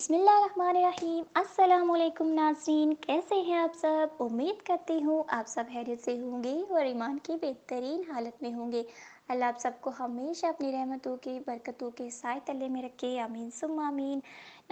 बिस्मिल्लाहिर्रहमानिर्रहीम। अस्सलाम वालेकुम नाज़रीन, कैसे हैं आप सब। उम्मीद करती हूँ आप सब खैरियत से होंगे और ईमान की बेहतरीन हालत में होंगे। अल्लाह आप सबको हमेशा अपनी रहमतों की बरकतों के साए तले में रखे, आमीन सुम्मा आमीन।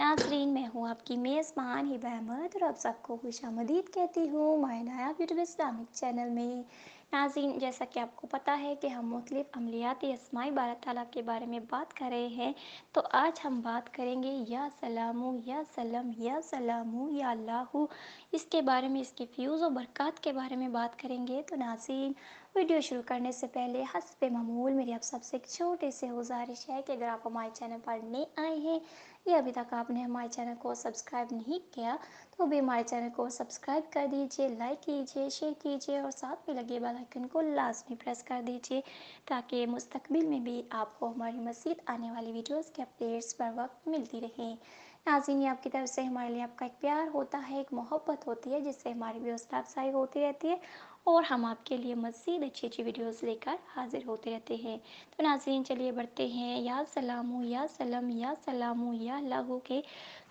नाज़रीन, मैं हूँ आपकी मेज़बान हिबा अहमद और आप सबको खुशामदीद कहती हूँ my Nayab YouTube Islamic channel में। नाज़रीन, जैसा कि आपको पता है कि हम मुख्तलिफ अमलियाती अस्माए बारह ताला के बारे में बात कर रहे हैं, तो आज हम बात करेंगे या सलामू या सलम या सलामू या अल्लाहू। इसके बारे में, इसके फ्यूज़ और बरक़ात के बारे में बात करेंगे। तो नाज़रीन, वीडियो शुरू करने से पहले हस्ब मामूल मेरी आप सबसे एक छोटी सी गुजारिश है कि अगर आप हमारे चैनल पर नए आए हैं या अभी तक आपने हमारे चैनल को सब्सक्राइब नहीं किया, तो अभी हमारे चैनल को सब्सक्राइब कर दीजिए, लाइक कीजिए, शेयर कीजिए और साथ में लगे बेल आइकन को लाजमी प्रेस कर दीजिए, ताकि मुस्तकबिल में भी आपको हमारी मज़ीद आने वाली वीडियोस के अपडेट्स बर वक्त मिलती रहें। नाज़रीन, ये आपकी तरफ से हमारे लिए आपका एक प्यार होता है, एक मोहब्बत होती है, जिससे हमारी भी हौसला अफजाई होती रहती है और हम आपके लिए मज़ीद अच्छी अच्छी वीडियोस लेकर हाजिर होते रहते हैं। तो नाज़रीन, चलिए बढ़ते हैं या सलामू या सलम या सलामू या अल्लाहू के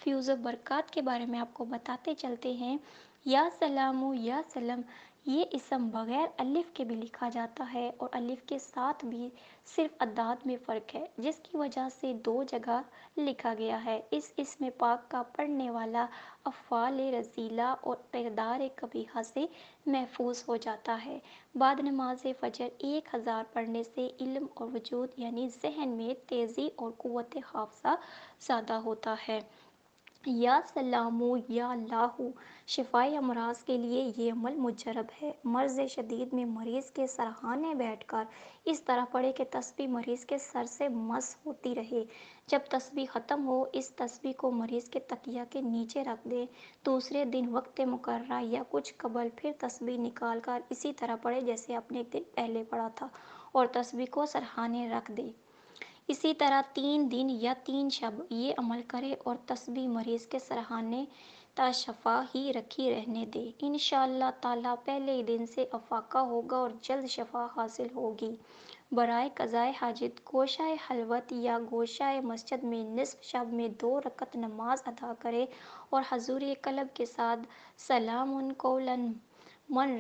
फ्यूज़ और बरक़ात के बारे में आपको बताते चलते हैं। या सलामू या सलम, ये इसम बग़ैर अलिफ के भी लिखा जाता है और अलिफ के साथ भी सिर्फ अदाद में फ़र्क है, जिसकी वजह से दो जगह लिखा गया है। इस इसम पाक का पढ़ने वाला अफ़आल रज़ीला और किरदार कबीहा से महफूज हो जाता है। बाद नमाज फ़जर 1000 पढ़ने से इल्म और वजूद यानी जहन में तेज़ी और क़ुव्वत हाफ़ज़ा ज़्यादा होता है। या सलामू या अल्लाहू, शिफाई अमराज के लिए ये अमल मुजरब है। मर्ज़ शदीद में मरीज़ के सरहाने बैठकर इस तरह पढ़े कि तस्बीह मरीज़ के सर से मस होती रहे। जब तस्बीह ख़त्म हो, इस तस्बीह को मरीज़ के तकिया के नीचे रख दें। दूसरे दिन वक्त मुकर्रर या कुछ कबल फिर तस्बीह निकाल कर इसी तरह पढ़े जैसे आपने एक दिन पहले पढ़ा था और तस्बीह को सरहाने रख दें। इसी तरह 3 दिन या 3 शब ये अमल करे और तस्बीह मरीज़ के सरहाने ता शफा ही रखी रहने दे। इंशाअल्लाह ताला पहले ही दिन से अफाका होगा और जल्द शफा हासिल होगी। बराए कज़ाए हाजित गोशाए हलवत या गोशाए मस्जिद में निस्फ शब में 2 रकत नमाज अदा करे और हजूर कल्ब के साथ सलामुन कौलन मन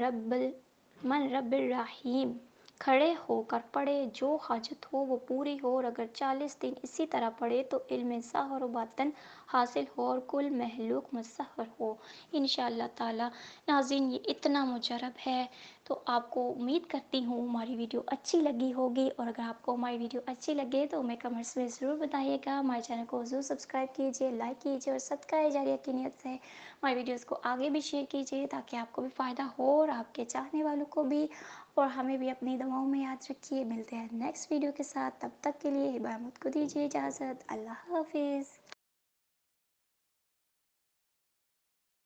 रब्बिर रहीम खड़े होकर पढ़े। जो हाजत हो वो पूरी हो और अगर 40 दिन इसी तरह पढ़े तो इल्म ज़ाहिर व बातिन हासिल हो और कुल महलूक मुसहर हो इंशाअल्लाह ताला। नाज़रीन, ये इतना मुजरब है, तो आपको उम्मीद करती हूँ हमारी वीडियो अच्छी लगी होगी, और अगर आपको हमारी वीडियो अच्छी लगे तो हमें कमेंट्स में ज़रूर बताइएगा। हमारे चैनल को ज़रूर सब्सक्राइब कीजिए, लाइक कीजिए और सदका जारिया की नीयत से हमारी वीडियोस को आगे भी शेयर कीजिए, ताकि आपको भी फ़ायदा हो और आपके चाहने वालों को भी, और हमें भी अपनी दुआओं में याद रखिए। मिलते हैं नेक्स्ट वीडियो के साथ, तब तक के लिए हिबा अहमद को दीजिए इजाज़त। अल्लाह हाफिज़।